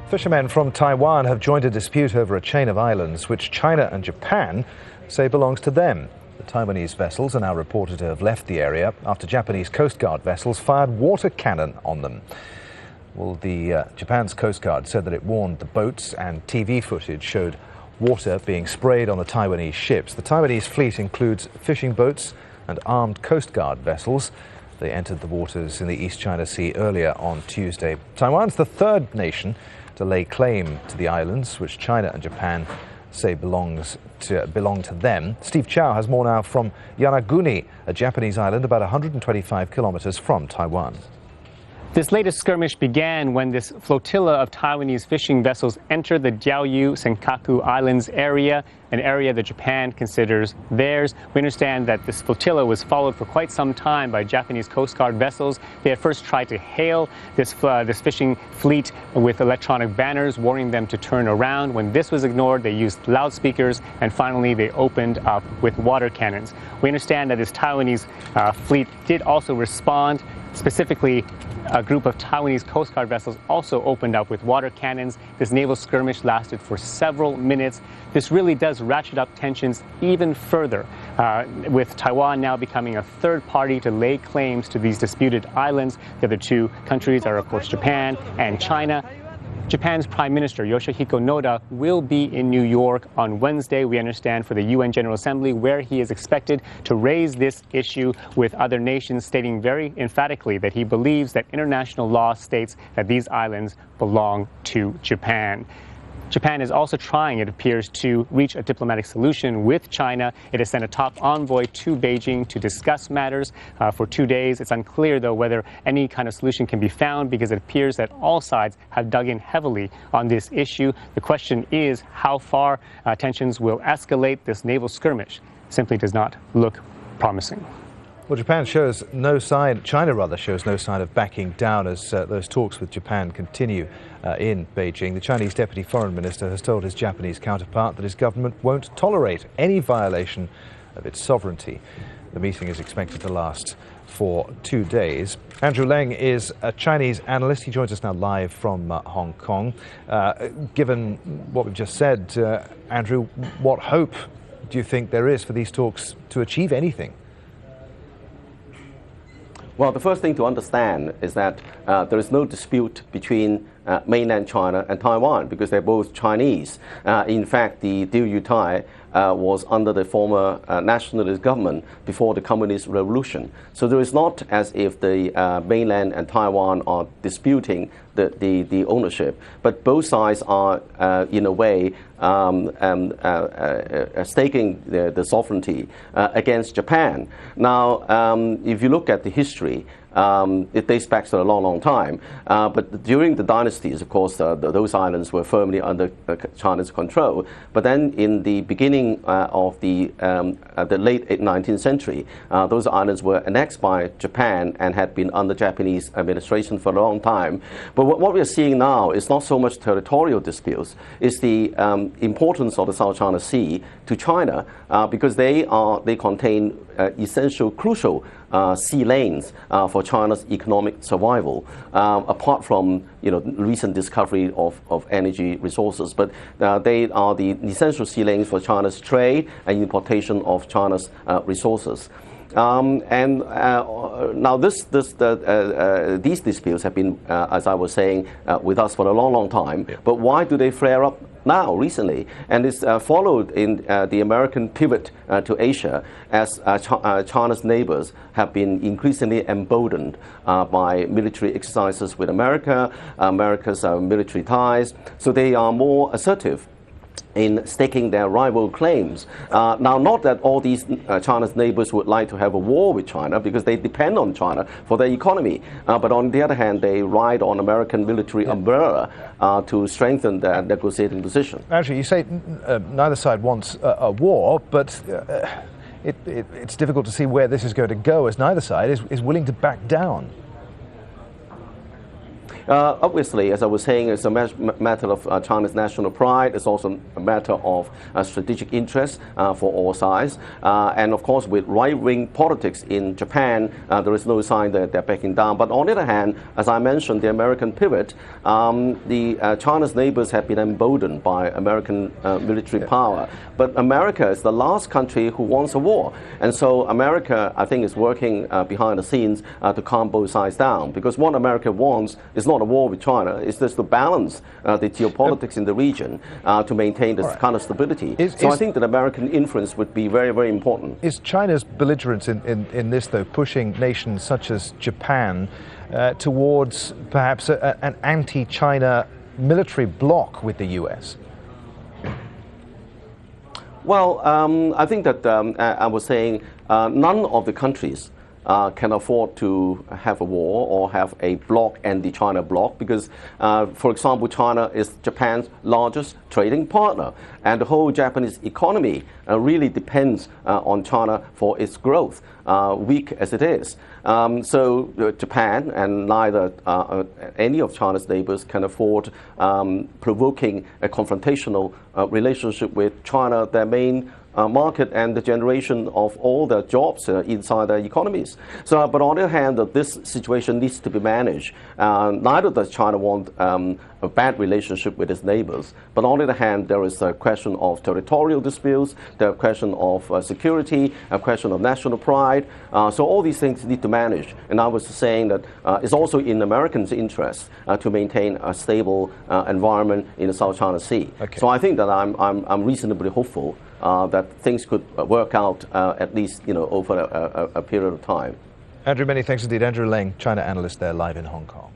Fishermen from Taiwan have joined a dispute over a chain of islands which China and Japan say belongs to them. The Taiwanese vessels are now reported to have left the area after Japanese coastguard vessels fired water cannon on them. Well, Japan's coastguard said that it warned the boats, and TV footage showed water being sprayed on the Taiwanese ships. The Taiwanese fleet includes fishing boats and armed coastguard vessels. They entered the waters in the East China Sea earlier on Tuesday. Taiwan's the third nation to lay claim to the islands, which China and Japan say belong to them. Steve Chao has more now from Yonaguni, a Japanese island about 125 kilometres from Taiwan. This latest skirmish began when this flotilla of Taiwanese fishing vessels entered the Diaoyu Senkaku Islands area, an area that Japan considers theirs. We understand that this flotilla was followed for quite some time by Japanese Coast Guard vessels. They had first tried to hail this fishing fleet with electronic banners, warning them to turn around. When this was ignored, they used loudspeakers, and finally they opened up with water cannons. We understand that this Taiwanese fleet did also respond. Specifically, a group of Taiwanese Coast Guard vessels also opened up with water cannons. This naval skirmish lasted for several minutes. This really does ratchet up tensions even further, with Taiwan now becoming a third party to lay claims to these disputed islands. The other two countries are, of course, Japan and China. Japan's Prime Minister Yoshihiko Noda will be in New York on Wednesday, we understand, for the UN General Assembly, where he is expected to raise this issue with other nations, stating very emphatically that he believes that international law states that these islands belong to Japan. Japan is also trying, it appears, to reach a diplomatic solution with China. It has sent a top envoy to Beijing to discuss matters for 2 days. It's unclear, though, whether any kind of solution can be found, because it appears that all sides have dug in heavily on this issue. The question is how far tensions will escalate. This naval skirmish simply does not look promising. Well, China shows no sign of backing down as those talks with Japan continue in Beijing. The Chinese Deputy Foreign Minister has told his Japanese counterpart that his government won't tolerate any violation of its sovereignty. The meeting is expected to last for 2 days. Andrew Leng is a Chinese analyst. He joins us now live from Hong Kong. Given what we've just said, Andrew, what hope do you think there is for these talks to achieve anything? Well, the first thing to understand is that there is no dispute between mainland China and Taiwan, because they're both Chinese. In fact, the Diaoyu was under the former nationalist government before the Communist Revolution. So there is not as if the mainland and Taiwan are disputing the ownership, but both sides are, in a way, staking the sovereignty against Japan. Now, if you look at the history, it dates back to a long, long time. But during the dynasties, of course, those islands were firmly under China's control. But then in the beginning of the late 19th century, those islands were annexed by Japan and had been under Japanese administration for a long time. But what we are seeing now is not so much territorial disputes, it's the importance of the South China Sea to China, because they contain essential, crucial sea lanes for China's economic survival, apart from recent discovery of energy resources. But they are the essential sea lanes for China's trade and importation of China's resources. Now these disputes have been, as I was saying, with us for a long, long time. Yeah. But why do they flare up now, recently? And it's followed in the American pivot to Asia, as China's neighbors have been increasingly emboldened by military exercises with America, America's military ties. So they are more assertive in staking their rival claims. Now, not that all these China's neighbors would like to have a war with China, because they depend on China for their economy. But on the other hand, they ride on American military umbrella to strengthen their negotiating position. Actually, you say neither side wants a war, but it's difficult to see where this is going to go, as neither side is willing to back down. Obviously, as I was saying, it's a matter of China's national pride. It's also a matter of strategic interest for all sides. And of course, with right-wing politics in Japan, there is no sign that they're backing down. But on the other hand, as I mentioned, the American pivot, China's neighbors have been emboldened by American military power. But America is the last country who wants a war. And so America, I think, is working behind the scenes to calm both sides down. Because what America wants is not a war with China. It's just to balance the geopolitics in the region to maintain this kind of stability. So I think that American influence would be very, very important. Is China's belligerence in this, though, pushing nations such as Japan towards perhaps an anti-China military bloc with the US? Well, I think that I was saying none of the countries can afford to have a war or have a bloc, anti-China bloc, because, for example, China is Japan's largest trading partner, and the whole Japanese economy really depends on China for its growth, weak as it is. So Japan and neither any of China's neighbors can afford provoking a confrontational relationship with China, their main market and the generation of all the jobs inside their economies. So, but on the other hand, this situation needs to be managed. Neither does China want a bad relationship with its neighbors. But on the other hand, there is a question of territorial disputes, there is a question of security, a question of national pride. So all these things need to manage. And I was saying that it's also in Americans' interest to maintain a stable environment in the South China Sea. Okay. So I think that I'm reasonably hopeful that things could work out at least over a period of time. Andrew, many thanks indeed. Andrew Leng, China analyst there, live in Hong Kong.